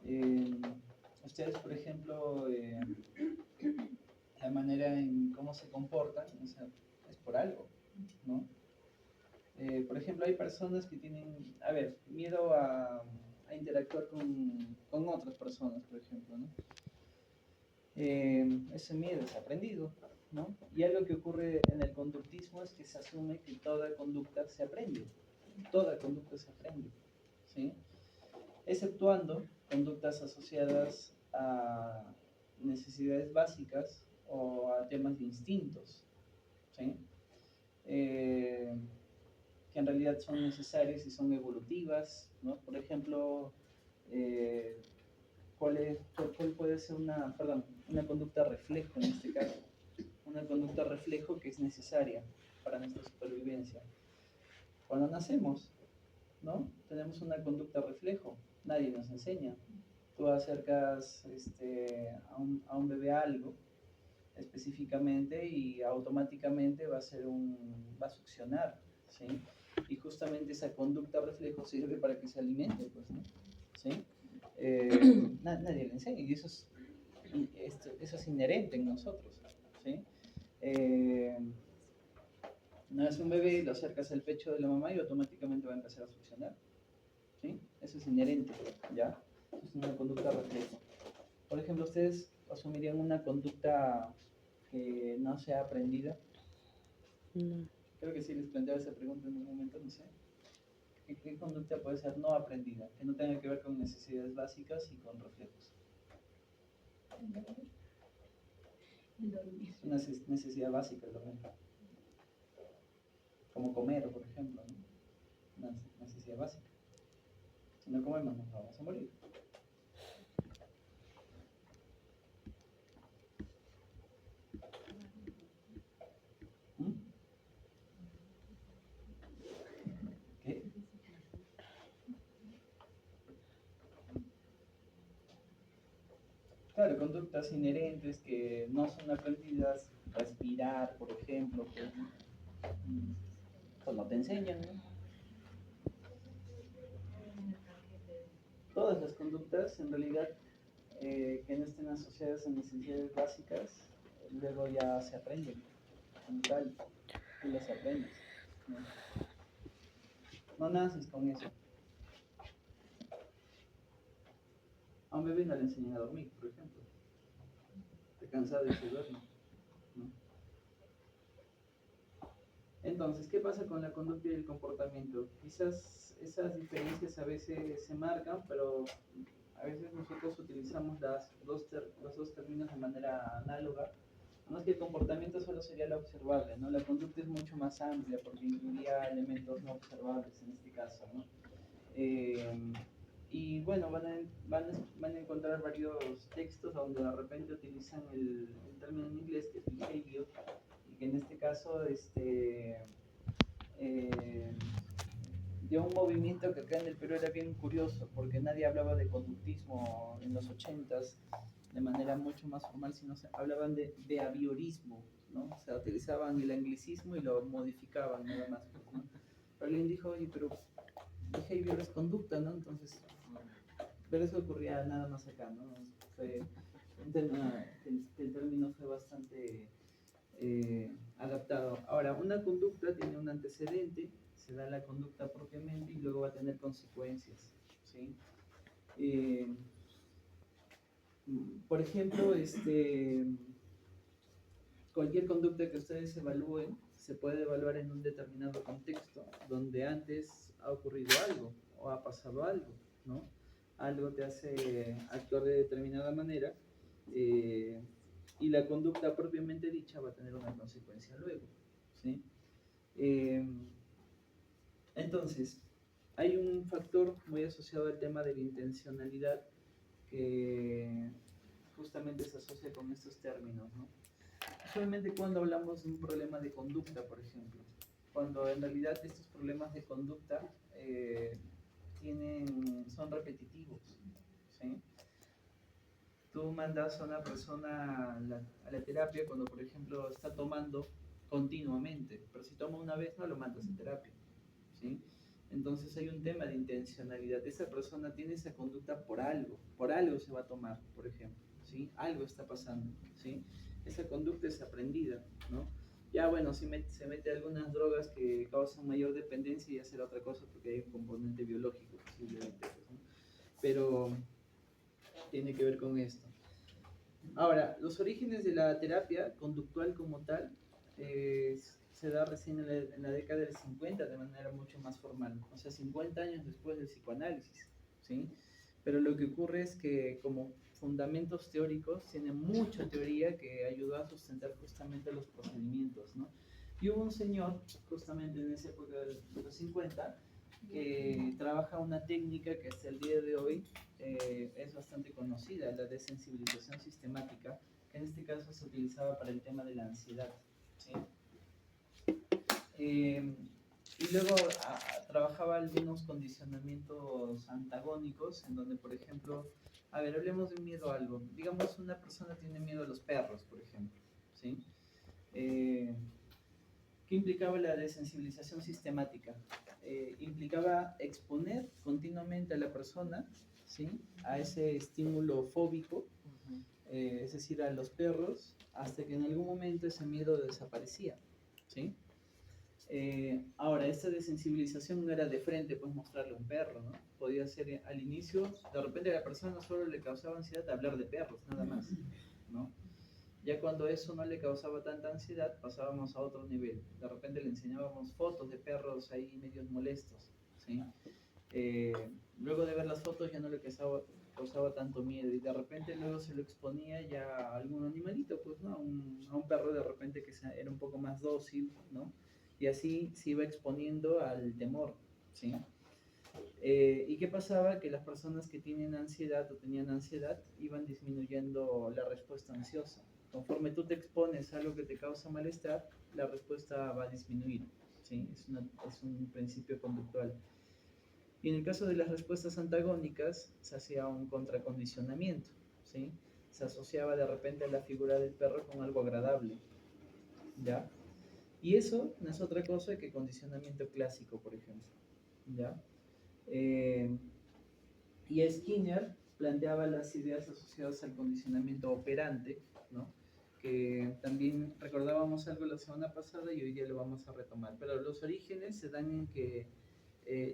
Eh, ustedes, por ejemplo, la manera en cómo se comportan, o sea, es por algo, ¿no? Por ejemplo, hay personas que tienen, a ver, miedo a interactuar con otras personas, por ejemplo, ¿no? Ese miedo es aprendido, ¿no? Y algo que ocurre en el conductismo es que se asume que toda conducta se aprende, ¿sí? Exceptuando conductas asociadas a necesidades básicas o a temas de instintos, ¿sí? Que en realidad son necesarias y son evolutivas, ¿no? Por ejemplo, ¿cuál puede ser una conducta reflejo en este caso? Una conducta reflejo que es necesaria para nuestra supervivencia. Cuando nacemos, ¿no? Tenemos una conducta reflejo, nadie nos enseña. Tú acercas a un bebé algo específicamente y automáticamente va a succionar, ¿sí? Y justamente esa conducta reflejo sirve para que se alimente, pues, ¿no? ¿Sí? Nadie le enseña y eso es inherente en nosotros, ¿sí? Nace un bebé, lo acercas al pecho de la mamá y automáticamente va a empezar a succionar, ¿sí? Eso es inherente, ¿ya? Eso es una conducta reflejo. Por ejemplo, ¿ustedes asumirían una conducta que no sea aprendida? No. Creo que sí les planteaba esa pregunta en un momento, no sé. ¿Qué conducta puede ser no aprendida? Que no tenga que ver con necesidades básicas y con reflejos. El dormir. Es una necesidad básica el dormir. Como comer, por ejemplo, ¿no? Una necesidad básica. Si no comemos, nos vamos a morir. ¿Mm? ¿Qué? Claro, conductas inherentes que no son aprendidas, respirar, por ejemplo, pues no te enseñan, ¿no? Todas las conductas, en realidad, que no estén asociadas a necesidades básicas, luego ya se aprenden, como tal, tú las aprendes, ¿no? No naces con eso. A un bebé no le enseñan a dormir, por ejemplo. Te cansas y se duerme, ¿no? Entonces, ¿qué pasa con la conducta y el comportamiento? Quizás esas diferencias a veces se marcan, pero a veces nosotros utilizamos los dos términos de manera análoga. Además que el comportamiento solo sería lo observable, ¿no? La conducta es mucho más amplia porque incluiría elementos no observables en este caso, ¿no? Y bueno, van a encontrar varios textos donde de repente utilizan el término en inglés que es behavior, y que en este caso dio un movimiento que acá en el Perú era bien curioso, porque nadie hablaba de conductismo en los 80s de manera mucho más formal, sino hablaban de behaviorismo, ¿no? O sea, utilizaban el anglicismo y lo modificaban nada más, pues, ¿no? Pero alguien dijo, oye, pero behavior es conducta, ¿no? Entonces, pero eso ocurría nada más acá, ¿no? Fue un tema que el término fue bastante adaptado. Ahora, una conducta tiene un antecedente, se da la conducta propiamente y luego va a tener consecuencias, ¿sí? Por ejemplo, cualquier conducta que ustedes evalúen se puede evaluar en un determinado contexto donde antes ha ocurrido algo o ha pasado algo, ¿no? algo te hace actuar de determinada manera, y la conducta propiamente dicha va a tener una consecuencia luego, ¿sí? Eh, entonces, hay un factor muy asociado al tema de la intencionalidad que justamente se asocia con estos términos, ¿no? Usualmente cuando hablamos de un problema de conducta, por ejemplo, cuando en realidad estos problemas de conducta son repetitivos, ¿sí? Tú mandas a una persona a la terapia cuando, por ejemplo, está tomando continuamente, pero si toma una vez no lo mandas a terapia, ¿sí? Entonces hay un tema de intencionalidad. Esa persona tiene esa conducta por algo se va a tomar, por ejemplo, ¿sí? Algo está pasando, ¿sí? Esa conducta es aprendida, ¿no? Ya bueno, si se mete algunas drogas que causan mayor dependencia, ya será otra cosa porque hay un componente biológico posiblemente, pues, ¿no? Pero tiene que ver con esto. Ahora, los orígenes de la terapia conductual como tal se da recién en la década del 50 de manera mucho más formal, o sea, 50 años después del psicoanálisis, ¿sí? Pero lo que ocurre es que como fundamentos teóricos tiene mucha teoría que ayudó a sustentar justamente los procedimientos, ¿no? Y hubo un señor, justamente en esa época de los 50, que trabaja una técnica que hasta el día de hoy es bastante conocida, la desensibilización sistemática, que en este caso se utilizaba para el tema de la ansiedad, ¿sí? Y luego trabajaba algunos condicionamientos antagónicos, en donde, por ejemplo, a ver, hablemos de miedo a algo. Digamos, una persona tiene miedo a los perros, por ejemplo, ¿sí? ¿Qué implicaba la desensibilización sistemática? Implicaba exponer continuamente a la persona, ¿sí?, a ese estímulo fóbico, es decir, a los perros, hasta que en algún momento ese miedo desaparecía, ¿sí? Ahora, esta desensibilización no era de frente, pues mostrarle a un perro, ¿no? Podía ser al inicio, de repente a la persona solo le causaba ansiedad hablar de perros, nada más, ¿no? Ya cuando eso no le causaba tanta ansiedad, pasábamos a otro nivel. De repente le enseñábamos fotos de perros ahí medios molestos, ¿sí? Luego de ver las fotos ya no le causaba tanto miedo, y de repente luego se lo exponía ya a algún animalito, pues, ¿no? A un perro de repente que era un poco más dócil, ¿no? Y así se iba exponiendo al temor, ¿sí? ¿Y qué pasaba? Que las personas que tienen ansiedad o tenían ansiedad iban disminuyendo la respuesta ansiosa. Conforme tú te expones a algo que te causa malestar, la respuesta va a disminuir, ¿sí? Es un principio conductual. Y en el caso de las respuestas antagónicas, se hacía un contracondicionamiento, ¿sí? Se asociaba de repente a la figura del perro con algo agradable, ¿ya? Y eso no es otra cosa que condicionamiento clásico, por ejemplo, ¿ya? Y Skinner planteaba las ideas asociadas al condicionamiento operante, ¿no? Que también recordábamos algo la semana pasada y hoy día lo vamos a retomar. Pero los orígenes se dan en que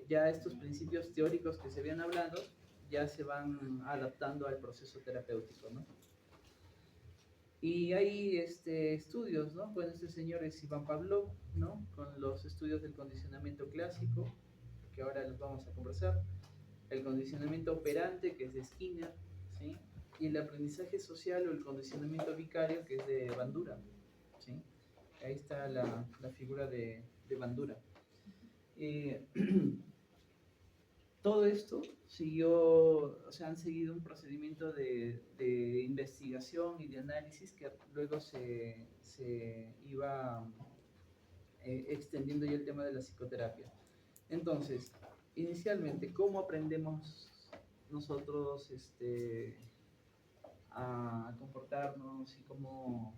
ya estos principios teóricos que se habían hablado ya se van adaptando al proceso terapéutico, ¿no? Y hay estudios, ¿no? Bueno, este señor es Iván Pavlov, ¿no? Con los estudios del condicionamiento clásico, que ahora los vamos a conversar, el condicionamiento operante, que es de Skinner, ¿sí? Y el aprendizaje social o el condicionamiento vicario, que es de Bandura, ¿sí? Ahí está la figura de Bandura. Todo esto han seguido un procedimiento de investigación y de análisis que luego se iba extendiendo ya el tema de la psicoterapia. Entonces, inicialmente, ¿cómo aprendemos nosotros a comportarnos y cómo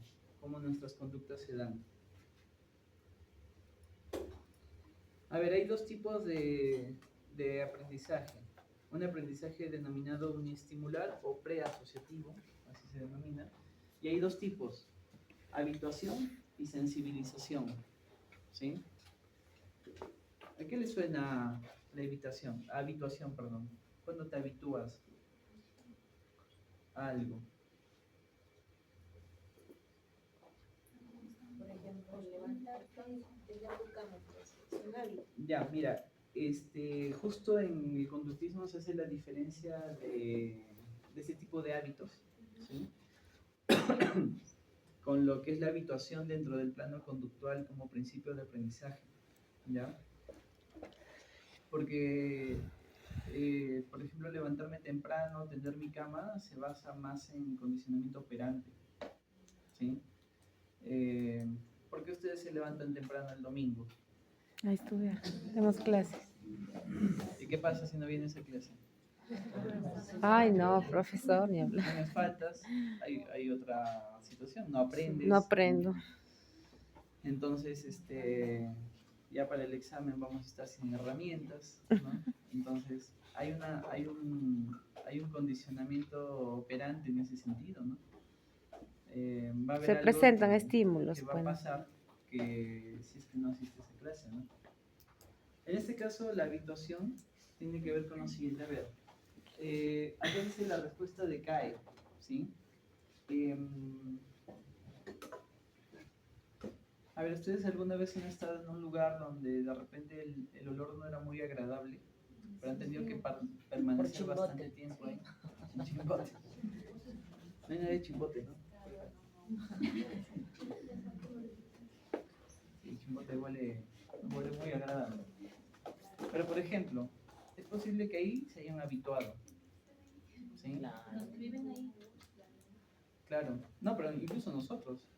nuestras conductas se dan? A ver, hay dos tipos de aprendizaje. Un aprendizaje denominado uniestimular o preasociativo, así se denomina. Y hay dos tipos, habituación y sensibilización, ¿sí? ¿A qué le suena la habituación, perdón? ¿Cuándo te habitúas a algo? Por ejemplo, levantarte desde tu cama, pues, es un hábito. Ya, mira, justo en el conductismo se hace la diferencia de ese tipo de hábitos, ¿sí? Con lo que es la habituación dentro del plano conductual como principio de aprendizaje, ¿ya? Porque, por ejemplo, levantarme temprano, tender mi cama, se basa más en condicionamiento operante, ¿sí? ¿Por qué ustedes se levantan temprano el domingo? A estudiar. Tenemos clases. ¿Y qué pasa si no vienes a clase? Ay, no, profesor, ni hablar. Tienes faltas, hay otra situación, no aprendes. No aprendo. Entonces, ya para el examen vamos a estar sin herramientas, ¿no? Entonces, hay un condicionamiento operante en ese sentido, ¿no? Va a haber Se algo presentan que estímulos, va a bueno. pasar que si es que no asistes a clase, ¿no? En este caso, la habituación tiene que ver con lo siguiente. A ver, acá dice la respuesta decae, ¿sí? A ver, ¿ustedes alguna vez han estado en un lugar donde de repente el olor no era muy agradable? Pero han tenido que permanecer Chimbote. bastante tiempo ahí. En Chimbote. No hay nadie de Chimbote, ¿no? Sí, Chimbote huele muy agradable. Pero por ejemplo, es posible que ahí se hayan habituado. ¿Sí? Claro. Los que viven ahí. Claro. No, pero incluso nosotros.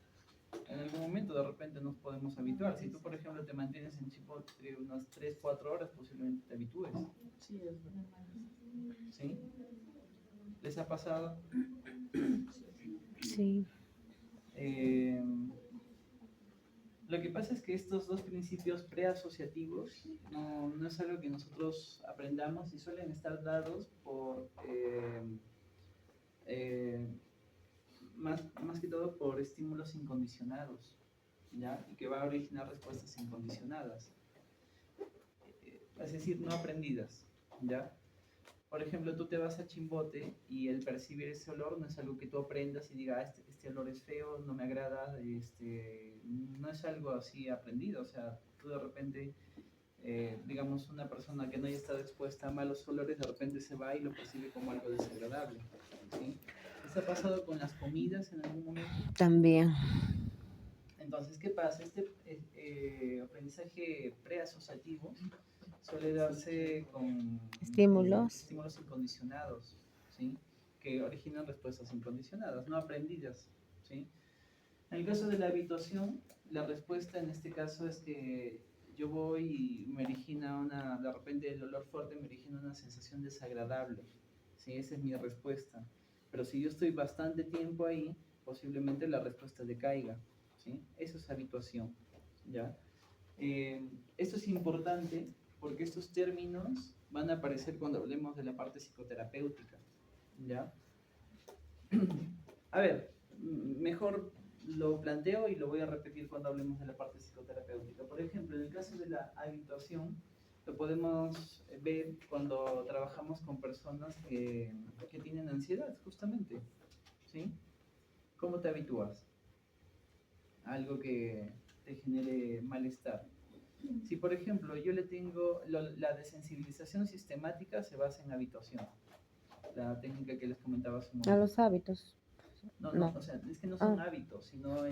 En algún momento de repente nos podemos habituar. Si tú, por ejemplo, te mantienes en Chipotle unas 3, 4 horas, posiblemente te habitúes. Sí, es verdad. ¿Sí? ¿Les ha pasado? Sí. Lo que pasa es que estos dos principios preasociativos no es algo que nosotros aprendamos y suelen estar dados por más que todo por estímulos incondicionados, ¿ya? Y que va a originar respuestas incondicionadas, es decir, no aprendidas, ¿ya? Por ejemplo, tú te vas a Chimbote y el percibir ese olor no es algo que tú aprendas y digas, este olor es feo, no me agrada, no es algo así aprendido, o sea, tú de repente, digamos, una persona que no haya estado expuesta a malos olores, de repente se va y lo percibe como algo desagradable, ¿sí? ¿Les ha pasado con las comidas en algún momento? También. Entonces, ¿qué pasa? Este aprendizaje preasociativo suele darse con Estímulos. estímulos incondicionados, ¿sí? Que originan respuestas incondicionadas, no aprendidas, ¿sí? En el caso de la habituación, la respuesta en este caso es que yo voy y me origina de repente el olor fuerte me origina una sensación desagradable, ¿sí? Esa es mi respuesta. Pero si yo estoy bastante tiempo ahí, posiblemente la respuesta decaiga, ¿sí? Eso es habituación, ¿ya? Esto es importante porque estos términos van a aparecer cuando hablemos de la parte psicoterapéutica, ¿ya? A ver, mejor lo planteo y lo voy a repetir cuando hablemos de la parte psicoterapéutica. Por ejemplo, en el caso de la habituación, lo podemos ver cuando trabajamos con personas que tienen ansiedad, justamente, ¿sí? ¿Cómo te habitúas? Algo que te genere malestar. Si, por ejemplo, yo le tengo la desensibilización sistemática se basa en habituación, la técnica que les comentaba hace un A momento. los hábitos. No, o sea, es que no son Ah. hábitos, sino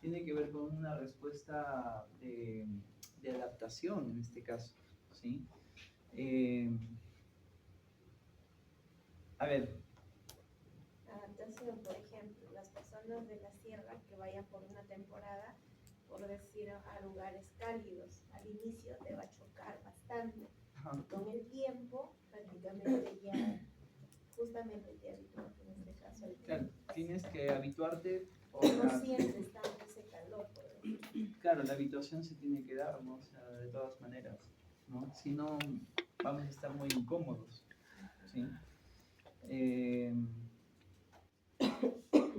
tiene que ver con una respuesta de adaptación en este caso, ¿sí? A ver, Adaptación, por ejemplo, las personas de la sierra que vayan por una temporada, por decir, a lugares cálidos, al inicio te va a chocar bastante. ajá, Con el tiempo, prácticamente ya, justamente te habitúas en este caso al claro, tiempo. tienes que habituarte o No sientes tanto ese calor, por decir. claro, la habituación se tiene que dar, ¿no? O sea, de todas maneras, ¿no? Si no, vamos a estar muy incómodos, ¿sí?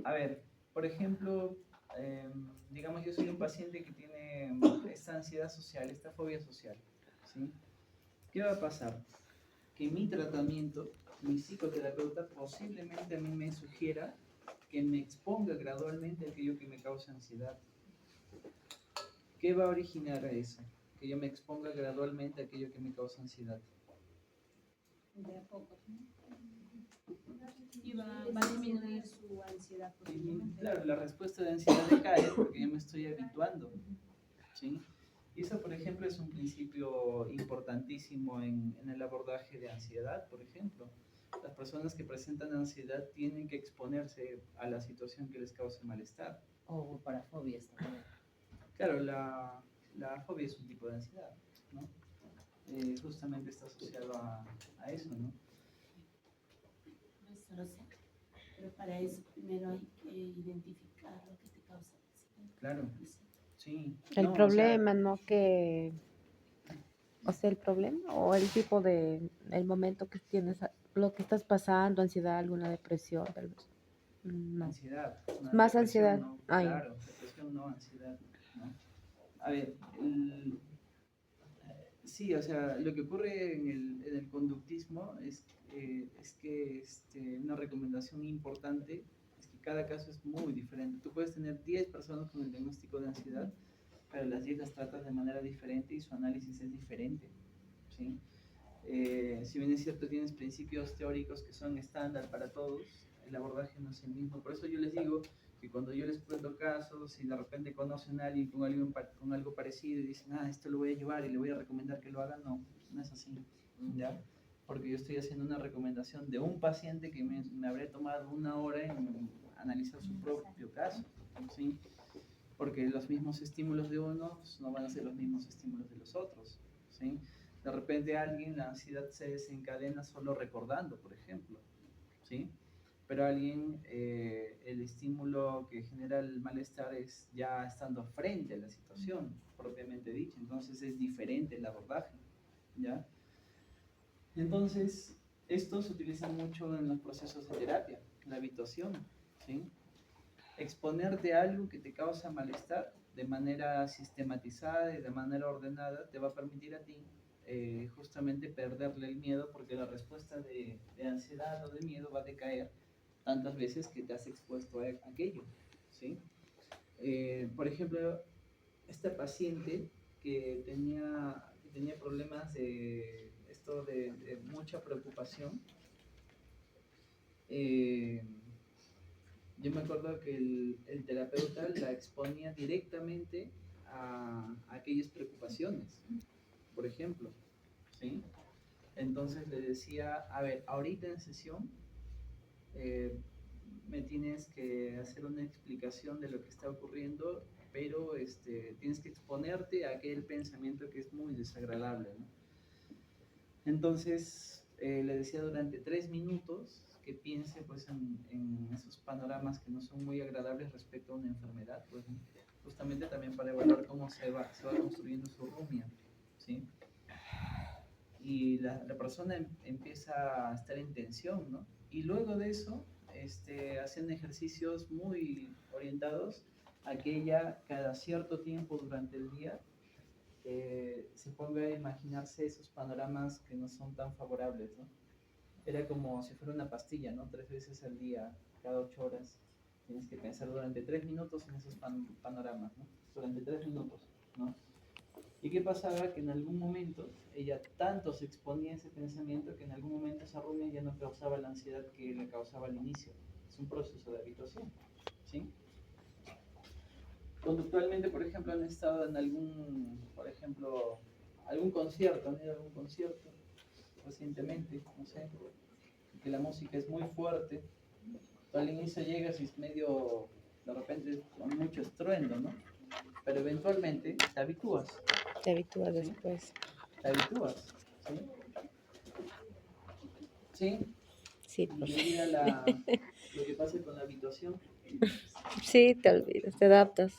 A ver, por ejemplo, digamos yo soy un paciente que tiene esta ansiedad social, esta fobia social, ¿sí? ¿Qué va a pasar? Que mi tratamiento, mi psicoterapeuta posiblemente a mí me sugiera que me exponga gradualmente a aquello que me causa ansiedad. ¿Qué va a originar a eso? que yo me exponga gradualmente a aquello que me causa ansiedad. De a poco. Y va a disminuir su ansiedad Y, posiblemente. claro, la respuesta de ansiedad decae porque yo me estoy habituando, ¿sí? Y eso, por ejemplo, es un principio importantísimo en el abordaje de ansiedad, por ejemplo. Las personas que presentan ansiedad tienen que exponerse a la situación que les cause malestar. O para fobias también. Claro, la fobia es un tipo de ansiedad, ¿no? Justamente está asociado a eso, ¿no? Rosa, pero para eso primero hay que identificar lo que te causa ansiedad. Claro, sí. El No, o sea, problema, ¿no? Que, o sea, el problema o el tipo de, el momento que tienes, lo que estás pasando, ansiedad, alguna depresión, tal vez. No. ansiedad. Más Depresión, ansiedad. no, Ay, claro, depresión no, ansiedad, ¿no? A ver, sí, o sea, lo que ocurre en el conductismo es que una recomendación importante es que cada caso es muy diferente. Tú puedes tener 10 personas con el diagnóstico de ansiedad, pero las 10 las tratas de manera diferente y su análisis es diferente, ¿sí? Si bien es cierto, tienes principios teóricos que son estándar para todos, el abordaje no es el mismo. Por eso yo les digo que cuando yo les cuento casos y de repente conocen a alguien con algo parecido y dicen, esto lo voy a llevar y le voy a recomendar que lo haga, no es así, ¿ya? Porque yo estoy haciendo una recomendación de un paciente que me habré tomado 1 hora en analizar su propio caso, ¿sí? Porque los mismos estímulos de unos no van a ser los mismos estímulos de los otros, ¿sí? De repente alguien, la ansiedad se desencadena solo recordando, por ejemplo, ¿sí? Pero alguien, el estímulo que genera el malestar es ya estando frente a la situación, propiamente dicha. Entonces es diferente el abordaje, ¿ya? Entonces, esto se utiliza mucho en los procesos de terapia, la habituación, ¿sí? Exponerte a algo que te causa malestar de manera sistematizada y de manera ordenada te va a permitir a ti justamente perderle el miedo, porque la respuesta de ansiedad o de miedo va a decaer tantas veces que te has expuesto a aquello, ¿sí? Por ejemplo, esta paciente que tenía problemas de mucha preocupación, yo me acuerdo que el terapeuta la exponía directamente a aquellas preocupaciones, por ejemplo, ¿sí? Entonces le decía, a ver, ahorita en sesión eh, me tienes que hacer una explicación de lo que está ocurriendo, pero tienes que exponerte a aquel pensamiento que es muy desagradable, ¿no? Entonces le decía durante 3 minutos que piense pues en esos panoramas que no son muy agradables respecto a una enfermedad, pues, ¿no? Justamente también para evaluar cómo se va construyendo su rumia, ¿sí? Y la persona empieza a estar en tensión, ¿no? Y luego de eso hacen ejercicios muy orientados a que ella cada cierto tiempo durante el día se ponga a imaginarse esos panoramas que no son tan favorables, ¿no? Era como si fuera una pastilla, ¿no? 3 veces al día, cada 8 horas, tienes que pensar durante 3 minutos en esos panoramas, ¿no? Durante 3 minutos, ¿no? ¿Y qué pasaba? Que en algún momento ella tanto se exponía a ese pensamiento que en algún momento esa rumia ya no causaba la ansiedad que le causaba al inicio. Es un proceso de habituación, ¿sí? Conductualmente, por ejemplo, han estado en algún concierto, han ido a algún concierto recientemente, no sé, que la música es muy fuerte. Tú al inicio llegas y es medio, de repente, con mucho estruendo, ¿no? Pero eventualmente te habitúas, te habitúas ¿sí? después. Te habitúas, ¿sí? ¿Sí? Sí, Y pues. te olvida lo que pasa con la habituación. Sí, te olvidas, te adaptas.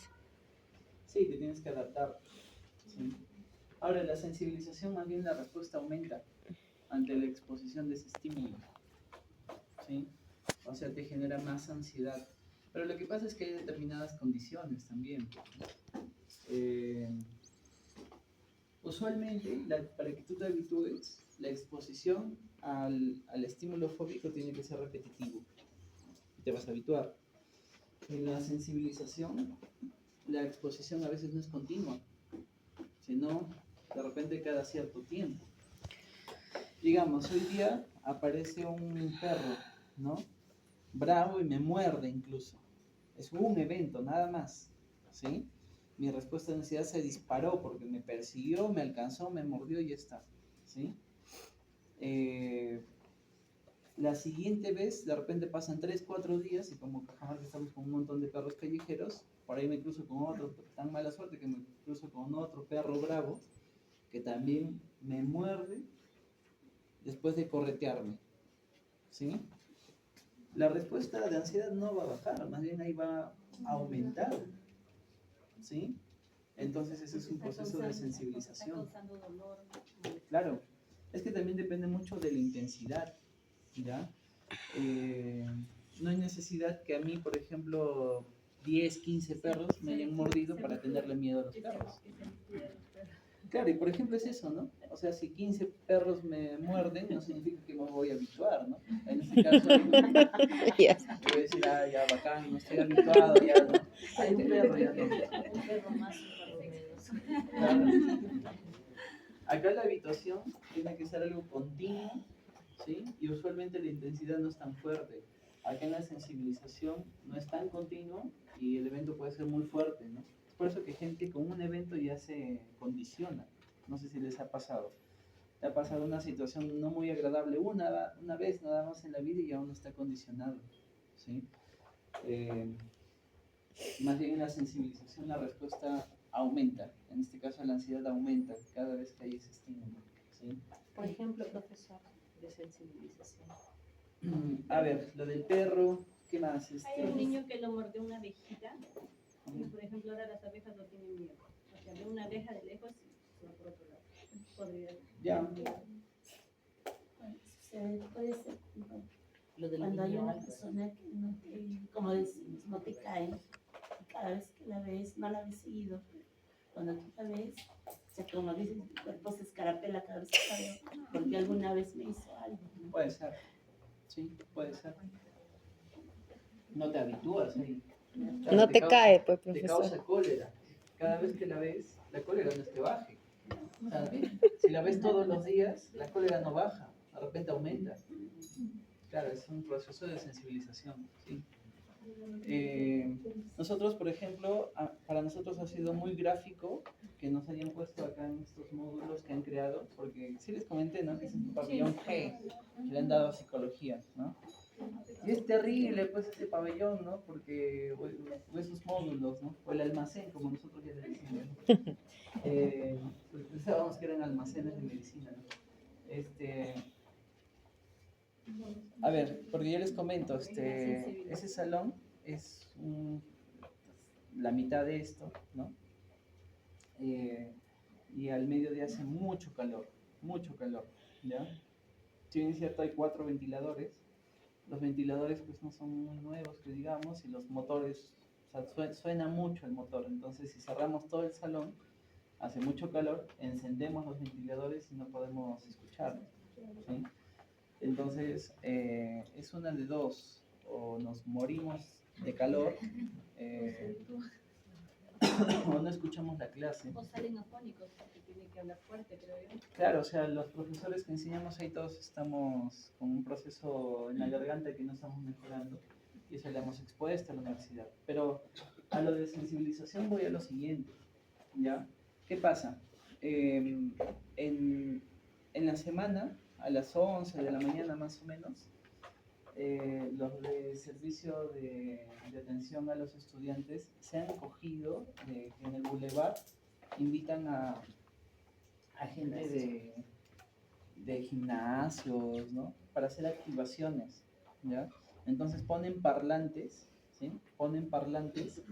Sí, te tienes que adaptar, ¿sí? Ahora, la sensibilización, más bien la respuesta aumenta ante la exposición de ese estímulo, ¿sí? O sea, te genera más ansiedad. Pero lo que pasa es que hay determinadas condiciones también. Usualmente, para que tú te habitúes, la exposición al estímulo fóbico tiene que ser repetitivo. Te vas a habituar. En la sensibilización, la exposición a veces no es continua, sino de repente cada cierto tiempo. Digamos, hoy día aparece un perro, ¿no? Bravo y me muerde incluso. Es un evento, nada más, ¿sí? Mi respuesta de ansiedad se disparó porque me persiguió, me alcanzó, me mordió y ya está, ¿sí? La siguiente vez, de repente pasan 3, 4 días y como Cajamarca estamos con un montón de perros callejeros, por ahí me cruzo con otro, tan mala suerte que me cruzo con otro perro bravo que también me muerde después de corretearme, ¿sí? La respuesta de ansiedad no va a bajar, más bien ahí va a aumentar, ¿sí? Entonces ese es un proceso de sensibilización. Está causando dolor. Claro, es que también depende mucho de la intensidad, ¿ya? No hay necesidad que a mí, por ejemplo, 10, 15 perros me hayan mordido para tenerle miedo a los perros. Claro, y por ejemplo es eso, ¿no? O sea, si 15 perros me muerden, no significa que me voy a habituar, ¿no? En este caso, Ya. voy a decir, ah, ya, bacán, no estoy habituado, ya, ¿no? A este perro ya no. Un perro más, un perro menos. Claro. Acá la habituación tiene que ser algo continuo, ¿sí? Y usualmente la intensidad no es tan fuerte. Acá en la sensibilización no es tan continuo y el evento puede ser muy fuerte, ¿no? Es por eso que gente con un evento ya se condiciona. No sé si les ha pasado. Te ha pasado una situación no muy agradable una vez nada más en la vida y ya uno está condicionado, ¿sí? Más bien en la sensibilización la respuesta aumenta. En este caso la ansiedad aumenta cada vez que hay ese estímulo, ¿sí? Por ejemplo, profesor, de sensibilización. A ver, lo del perro, ¿qué más? Hay un niño que lo mordió una abejita. Y, por ejemplo, ahora las abejas no tienen miedo. O sea, ve una abeja de lejos y se va por otro lado. Podría. Ya. Puede ser bueno, Lo del cuando hay niño una alto. persona que no te, como decimos, no te cae, y cada vez que la ves, no la ves seguido, pero cuando tú la ves, o sea, como dices, el cuerpo se escarapela cada vez que la veo, porque alguna vez me hizo algo, ¿no? Puede ser, sí, puede ser. No te habitúas ahí. Claro, No te cae, pues, Te profesor. causa cólera. Cada vez que la ves, la cólera no es que baje. O sea, si la ves todos los días, la cólera no baja, de repente aumenta. Claro, es un proceso de sensibilización, ¿sí? Nosotros, por ejemplo, para nosotros ha sido muy gráfico que nos hayan puesto acá en estos módulos que han creado, porque sí les comenté, ¿no? Que es un pabellón G, que le han dado a psicología, ¿no? Y es terrible, pues, ese pabellón, ¿no? Porque, o esos módulos, ¿no? O el almacén, como nosotros ya le decimos, ¿no? Pues pensábamos que eran almacenes de medicina, ¿no? A ver, porque yo les comento, ese salón es la mitad de esto, ¿no? Y al mediodía hace mucho calor, ¿ya? Si bien es cierto, hay 4 ventiladores. Los ventiladores pues no son muy nuevos, que digamos, y los motores, o sea, suena mucho el motor. Entonces, si cerramos todo el salón, hace mucho calor, encendemos los ventiladores y no podemos escuchar, ¿sí? Entonces, es una de dos, o nos morimos de calor, o no escuchamos la clase. O salen afónicos porque tienen que hablar fuerte, creo yo. Claro, o sea, los profesores que enseñamos ahí todos estamos con un proceso en la garganta que no estamos mejorando y eso le hemos expuesto a la universidad. Pero a lo de sensibilización voy a lo siguiente, ¿ya? ¿Qué pasa? En la semana, a las 11 de la mañana más o menos, los de servicio de atención a los estudiantes se han cogido que en el Boulevard invitan a gente de gimnasios, ¿no? Para hacer activaciones, ¿ya? Entonces ponen parlantes, ¿sí? Ponen parlantes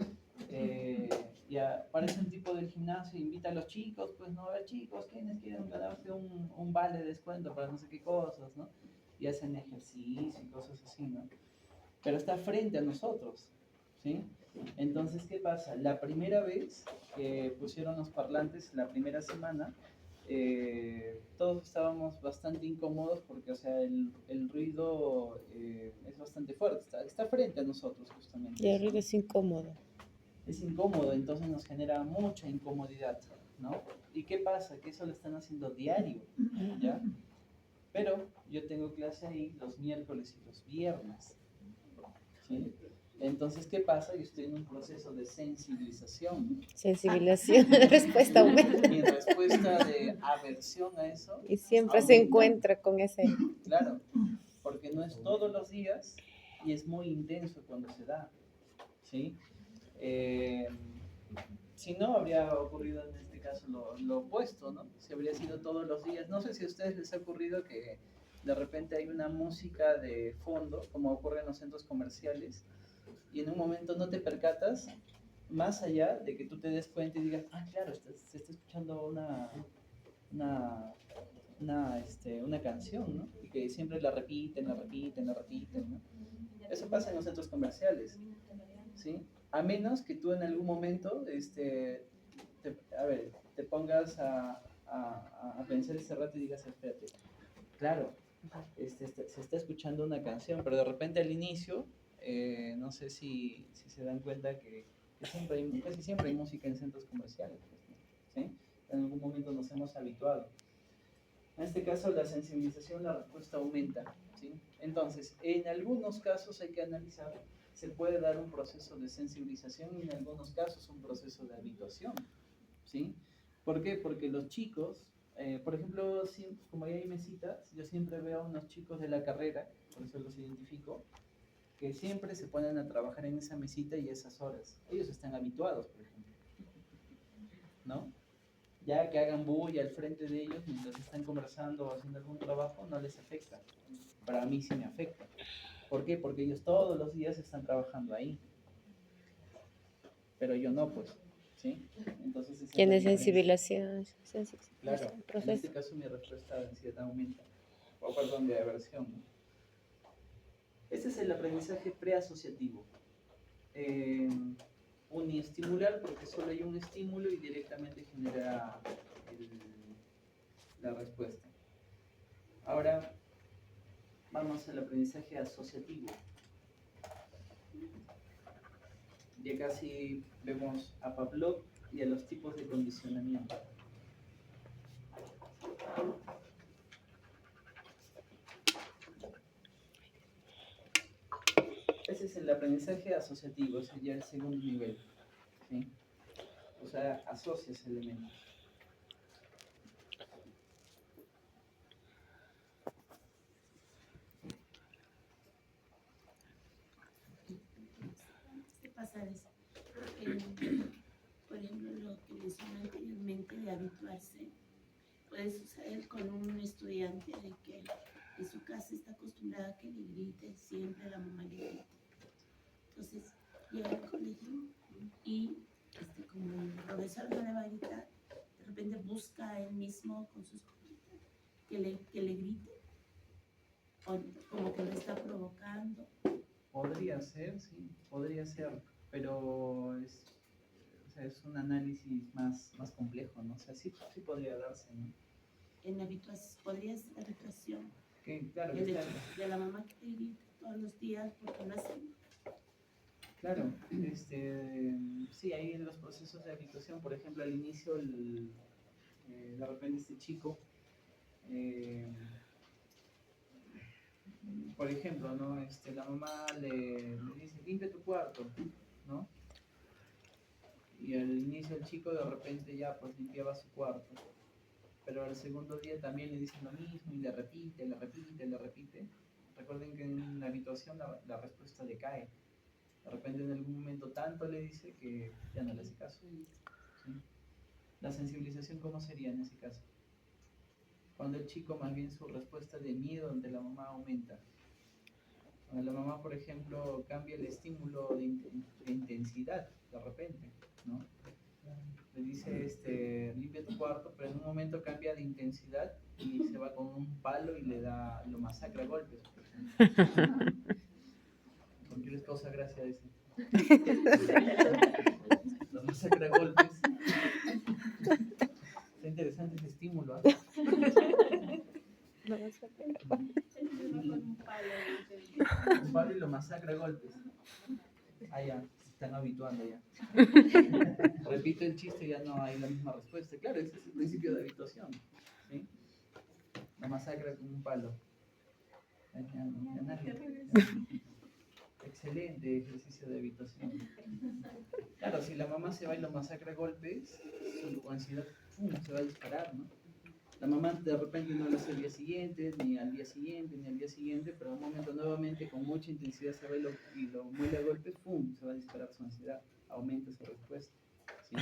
y aparece un tipo del gimnasio, invita a los chicos, pues no, a ver chicos, ¿quiénes quieren ganarse un vale de descuento para no sé qué cosas, ¿no? Y hacen ejercicio y cosas así, ¿no? Pero está frente a nosotros, ¿sí? Entonces, ¿qué pasa? La primera vez que pusieron los parlantes, la primera semana, todos estábamos bastante incómodos porque, o sea, el ruido es bastante fuerte, está frente a nosotros justamente. Y el ruido es incómodo. Es incómodo, entonces nos genera mucha incomodidad, ¿no? ¿Y qué pasa? Que eso lo están haciendo diario, ¿ya? Pero yo tengo clase ahí los miércoles y los viernes, ¿sí? Entonces, ¿qué pasa? Yo estoy en un proceso de sensibilización. Sensibilización, la respuesta aumenta. Mi respuesta de aversión a eso Y siempre se aumenta. encuentra con ese. Claro, porque no es todos los días y es muy intenso cuando se da, ¿sí? Eh, si no, habría ocurrido en este caso lo opuesto, ¿no? Si habría sido todos los días. No sé si a ustedes les ha ocurrido que de repente hay una música de fondo, como ocurre en los centros comerciales, y en un momento no te percatas, más allá de que tú te des cuenta y digas, ah, claro, se está escuchando una canción, ¿no? Y que siempre la repiten, ¿no? Eso pasa en los centros comerciales, ¿sí? A menos que tú en algún momento, te pongas a pensar ese rato y digas, espérate, claro, se está escuchando una canción, pero de repente al inicio, no sé si se dan cuenta que casi siempre hay música en centros comerciales, pues, ¿no? ¿Sí? En algún momento nos hemos habituado. En este caso, la sensibilización, la respuesta aumenta, ¿sí? Entonces, en algunos casos hay que analizar, se puede dar un proceso de sensibilización y en algunos casos un proceso de habituación, ¿sí? ¿Por qué? Porque los chicos, por ejemplo, como ahí hay mesitas, yo siempre veo a unos chicos de la carrera, por eso los identifico, que siempre se ponen a trabajar en esa mesita y esas horas. Ellos están habituados, por ejemplo, ¿no? Ya que hagan bulla al frente de ellos mientras están conversando o haciendo algún trabajo, no les afecta. Para mí sí me afecta. ¿Por qué? Porque ellos todos los días están trabajando ahí. Pero yo no, pues, ¿sí? Entonces esa es la Tiene diferencia. sensibilización. Claro, en Proceso. este caso mi respuesta de ansiedad aumenta. O perdón, de aversión, ¿no? Este es el aprendizaje preasociativo. Uniestimular, porque solo hay un estímulo y directamente genera la respuesta. Ahora vamos al aprendizaje asociativo. Ya casi vemos a Pavlov y a los tipos de condicionamiento. Ese es el aprendizaje asociativo, ese ya es el segundo nivel, ¿sí? O sea, asocias elementos. Antes de pasar eso, por ejemplo, lo que mencioné anteriormente de habituarse, puede suceder con un estudiante de que en su casa está acostumbrada a que le grite, siempre la mamá le grita. Entonces, llega al colegio y como el profesor no le va a gritar, de repente busca a él mismo con sus cositas que le grite, o como que lo está provocando. Podría ser, sí, podría ser, pero es un análisis más complejo, ¿no? O sea, sí podría darse, ¿no? Podría ser habituación. Que, claro, El que hecho de la mamá que te grita todos los días porque no hace. claro, sí, ahí en los procesos de habituación, por ejemplo, al inicio, de repente este chico, por ejemplo, ¿no? La mamá le dice, limpia tu cuarto, ¿no? Y al inicio el chico de repente ya pues limpiaba su cuarto. Pero al segundo día también le dicen lo mismo y le repite. Recuerden que en la habituación la respuesta decae. De repente en algún momento tanto le dice que ya no le hace caso. ¿Sí? La sensibilización, ¿cómo sería en ese caso? Cuando el chico más bien su respuesta de miedo ante la mamá aumenta. Cuando la mamá, por ejemplo, cambia el estímulo de intensidad de repente, ¿no? Le dice, limpia tu cuarto, pero en un momento cambia de intensidad y se va con un palo y lo masacra a golpes, por ejemplo. ¿Por qué les causa gracia eso? Lo masacra a golpes. Está interesante ese estímulo, ¿eh? No vas a ver. Un palo y lo masacra a golpes. Ah, ya, se están habituando. preguntando ya. Repito el chiste y ya no hay la misma respuesta. Claro, ese es el principio de habituación. ¿Sí? La masacra con un palo. Ya nadie- Excelente ejercicio de habituación. Claro, si la mamá se va y lo masacra a golpes, su ansiedad ¡pum!, se va a disparar, ¿no? La mamá de repente no lo hace el día siguiente, ni al día siguiente, ni al día siguiente, pero en un momento nuevamente con mucha intensidad se va y lo muele a golpes, ¡pum!, se va a disparar su ansiedad, aumenta su respuesta. ¿Sí?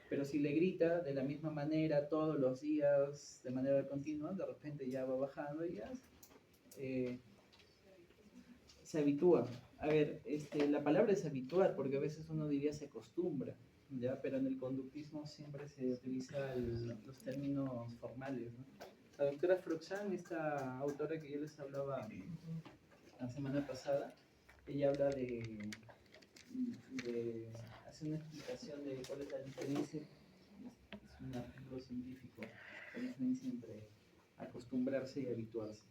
Pero si le grita de la misma manera todos los días, de manera continua, de repente ya va bajando y ya se habitúa. A ver, la palabra es habituar, porque a veces uno diría se acostumbra, ¿ya? Pero en el conductismo siempre se utilizan los términos formales, ¿no? La doctora Froxán, esta autora que yo les hablaba la semana pasada, ella habla hace una explicación de cuál es la diferencia, es un artículo científico, la diferencia entre acostumbrarse y habituarse.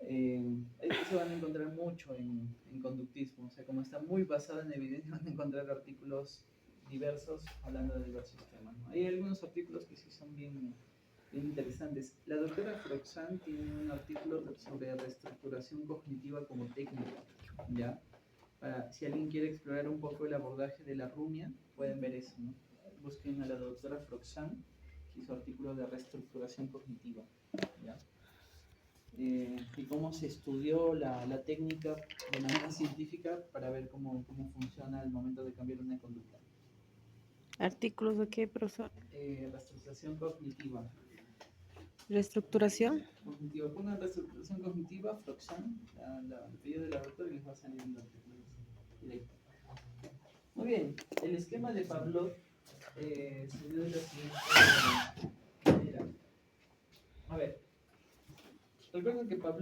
Esto se van a encontrar mucho en conductismo, o sea, como está muy basado en evidencia, van a encontrar artículos diversos hablando de diversos temas, ¿no? Hay algunos artículos que sí son bien interesantes. La doctora Froxán tiene un artículo sobre reestructuración cognitiva como técnica, ¿ya? Si alguien quiere explorar un poco el abordaje de la rumia, pueden ver eso, ¿no? Busquen a la doctora Froxán y su artículo de reestructuración cognitiva, ¿ya? Y cómo se estudió la técnica de manera científica para ver cómo funciona al momento de cambiar una conducta. ¿Artículos de qué, profesor? Reestructuración cognitiva. ¿Reestructuración? Cognitiva. Pongan reestructuración cognitiva, Froxán, el apellido de la doctora, y les va a salir el artículo. Directo. Muy bien, el esquema de Pavlov se dio de la siguiente manera. A ver, recuerden que Pavlov